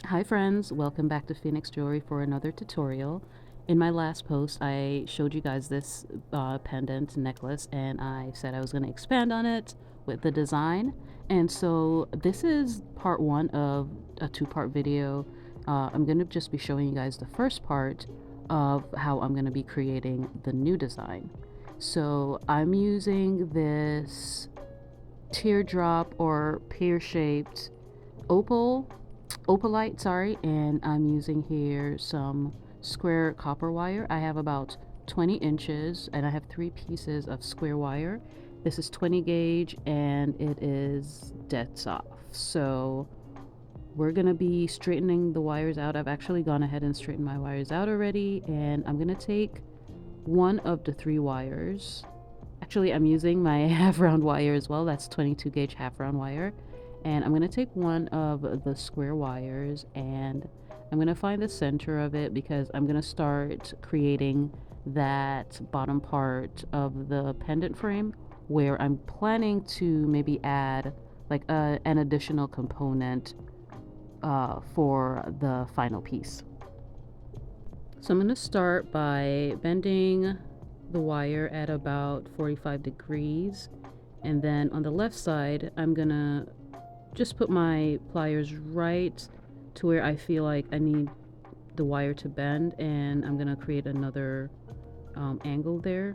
Hi friends, welcome back to Phoenix Jewelry for another tutorial. In my last post, I showed you guys this pendant necklace and I said I was going to expand on it with the design. And so this is part one of a two-part video. I'm going to just be showing you guys the first part of how I'm going to be creating the new design. So I'm using this teardrop or pear-shaped opal opalite, sorry, and I'm using here some square copper wire. I have about 20 inches and I have 3 pieces of square wire. This is 20 gauge and it is dead soft. So we're gonna be straightening the wires out. I've actually gone ahead and straightened my wires out already, and I'm gonna take one of the 3 wires. Actually, I'm using my half round wire as well. That's 22 gauge half round wire. And I'm going to take one of the square wires and I'm going to find the center of it because I'm going to start creating that bottom part of the pendant frame where I'm planning to maybe add like an additional component for the final piece. So I'm going to start by bending the wire at about 45 degrees, and then on the left side I'm going to just put my pliers right to where I feel like I need the wire to bend, and I'm going to create another angle there.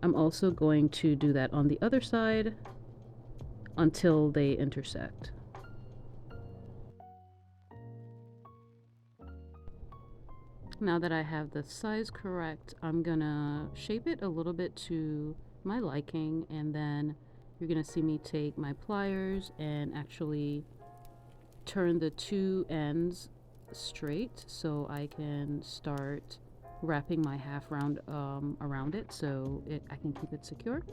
I'm also going to do that on the other side until they intersect. Now that I have the size correct, I'm gonna shape it a little bit to my liking, and then you're gonna see me take my pliers and actually turn the two ends straight so I can start wrapping my half round around it so I can keep it secure.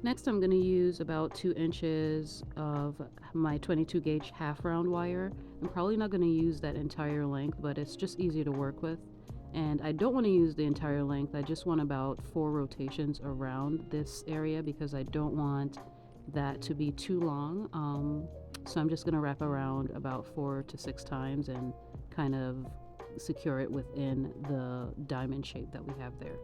Next, I'm going to use about 2 inches of my 22 gauge half round wire. I'm probably not going to use that entire length, but it's just easy to work with. And I don't want to use the entire length. I just want about 4 rotations around this area because I don't want that to be too long. So I'm just going to wrap around about 4 to 6 times and kind of secure it within the diamond shape that we have there.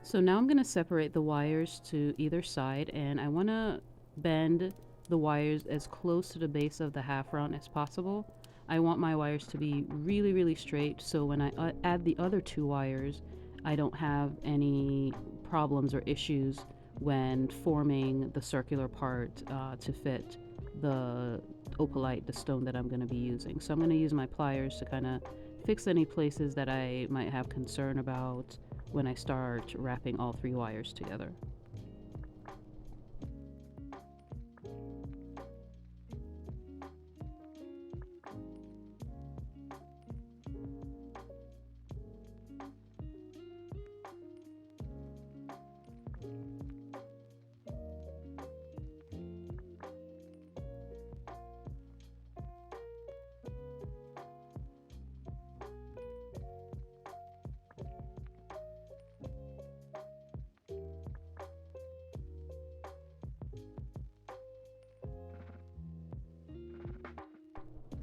So now I'm going to separate the wires to either side, and I want to bend the wires as close to the base of the half round as possible. I want my wires to be really, really straight, so when I add the other 2 wires, I don't have any problems or issues when forming the circular part to fit the opalite, the stone that I'm going to be using. So I'm going to use my pliers to kind of fix any places that I might have concern about when I start wrapping all 3 wires together.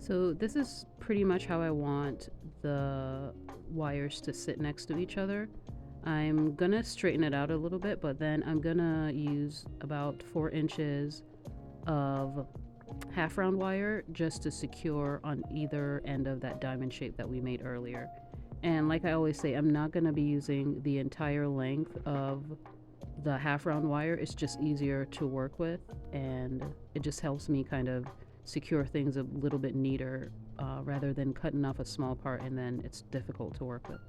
So this is pretty much how I want the wires to sit next to each other. I'm gonna straighten it out a little bit, but then I'm gonna use about 4 inches of half round wire just to secure on either end of that diamond shape that we made earlier. And like I always say, I'm not gonna be using the entire length of the half round wire. It's just easier to work with, and it just helps me kind of secure things a little bit neater, rather than cutting off a small part and then it's difficult to work with.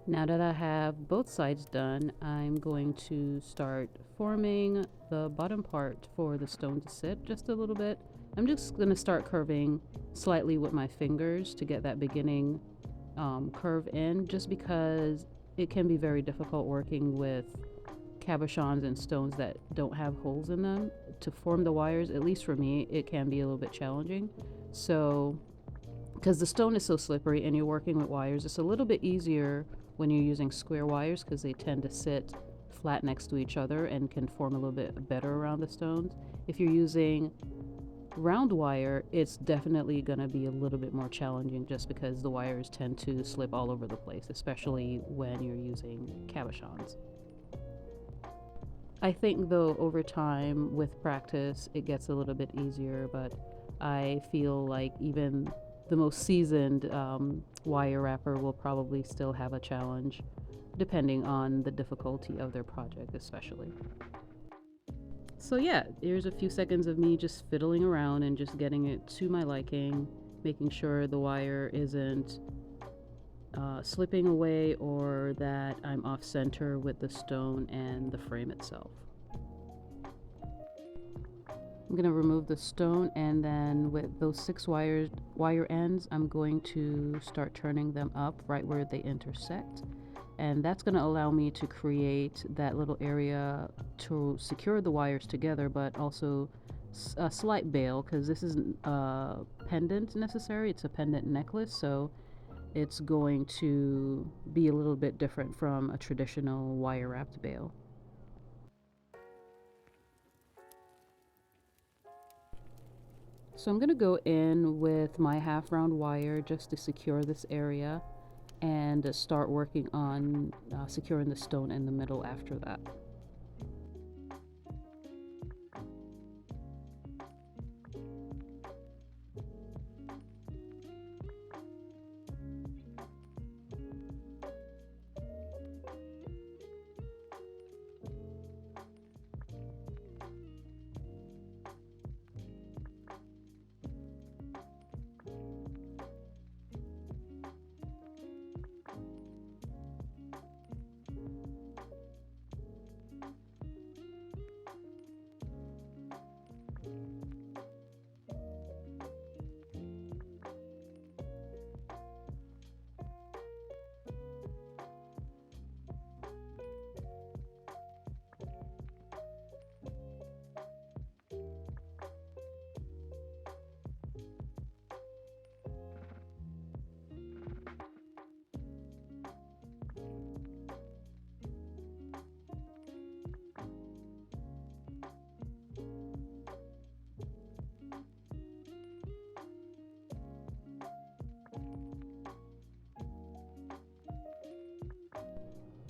Now that I have both sides done, I'm going to start forming the bottom part for the stone to sit just a little bit. I'm just going to start curving slightly with my fingers to get that beginning curve in, just because it can be very difficult working with cabochons and stones that don't have holes in them. To form the wires, at least for me, it can be a little bit challenging. So because the stone is so slippery and you're working with wires, it's a little bit easier when you're using square wires because they tend to sit flat next to each other and can form a little bit better around the stones. If you're using round wire, it's definitely going to be a little bit more challenging just because the wires tend to slip all over the place, especially when you're using cabochons. I think though over time with practice it gets a little bit easier, but I feel like even the most seasoned wire wrapper will probably still have a challenge depending on the difficulty of their project especially. So yeah, here's a few seconds of me just fiddling around and just getting it to my liking, making sure the wire isn't slipping away or that I'm off center with the stone and the frame itself. I'm going to remove the stone, and then with those 6 wire ends, I'm going to start turning them up right where they intersect. And that's going to allow me to create that little area to secure the wires together, but also a slight bail, because this isn't a pendant necessary, it's a pendant necklace, so it's going to be a little bit different from a traditional wire wrapped bail. So I'm going to go in with my half round wire just to secure this area and start working on securing the stone in the middle after that.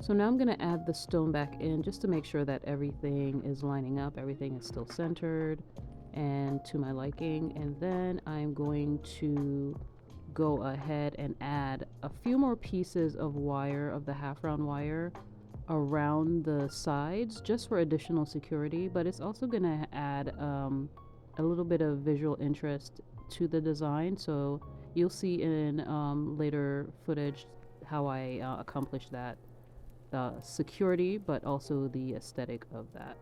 So now I'm going to add the stone back in just to make sure that everything is lining up, everything is still centered and to my liking. And then I'm going to go ahead and add a few more pieces of wire, of the half round wire, around the sides just for additional security, but it's also going to add a little bit of visual interest to the design. So you'll see in later footage how I accomplish that security, but also the aesthetic of that.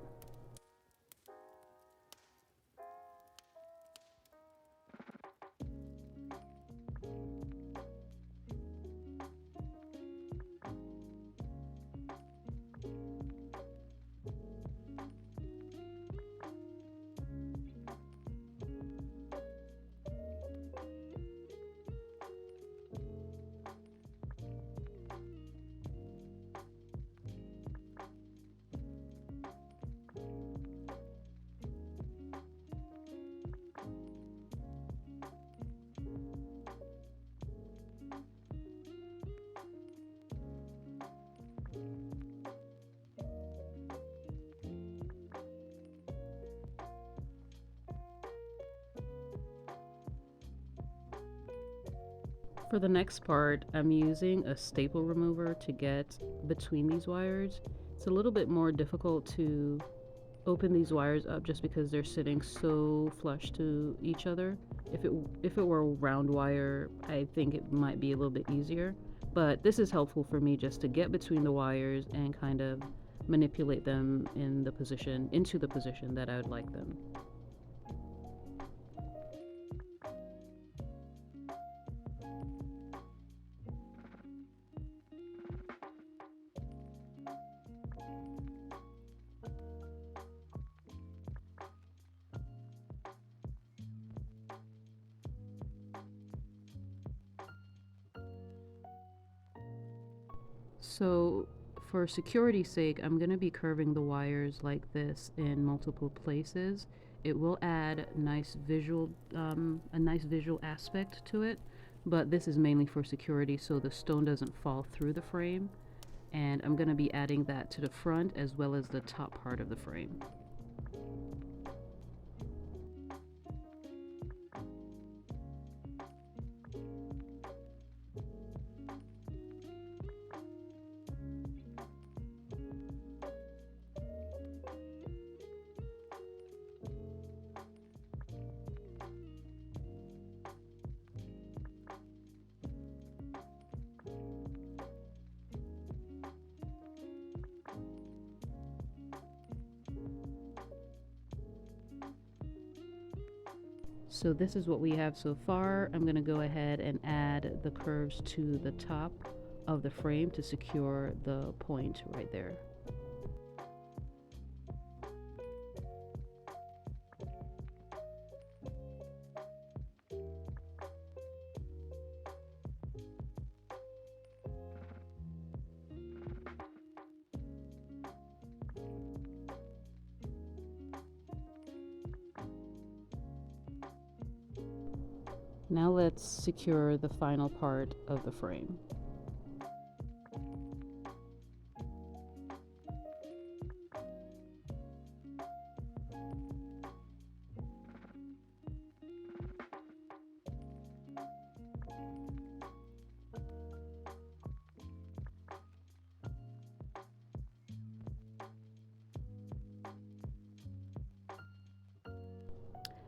For the next part, I'm using a staple remover to get between these wires. It's a little bit more difficult to open these wires up just because they're sitting so flush to each other. If it were a round wire, I think it might be a little bit easier, but this is helpful for me just to get between the wires and kind of manipulate them into the position that I would like them. So for security's sake, I'm going to be curving the wires like this in multiple places. It will add a nice visual aspect to it, but this is mainly for security so the stone doesn't fall through the frame. And I'm going to be adding that to the front as well as the top part of the frame. So this is what we have so far. I'm going to go ahead and add the curves to the top of the frame to secure the point right there. Now let's secure the final part of the frame.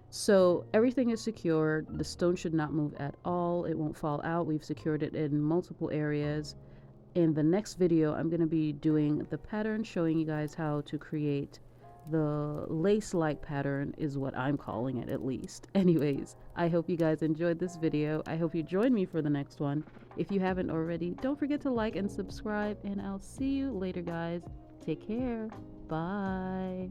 So everything is secured. The stone should not move at all. It won't fall out. We've secured it in multiple areas. In the next video, I'm going to be doing the pattern, showing you guys how to create the lace-like pattern is what I'm calling it, at least. Anyways, I hope you guys enjoyed this video. I hope you join me for the next one. If you haven't already, don't forget to like and subscribe, and I'll see you later, guys. Take care. Bye.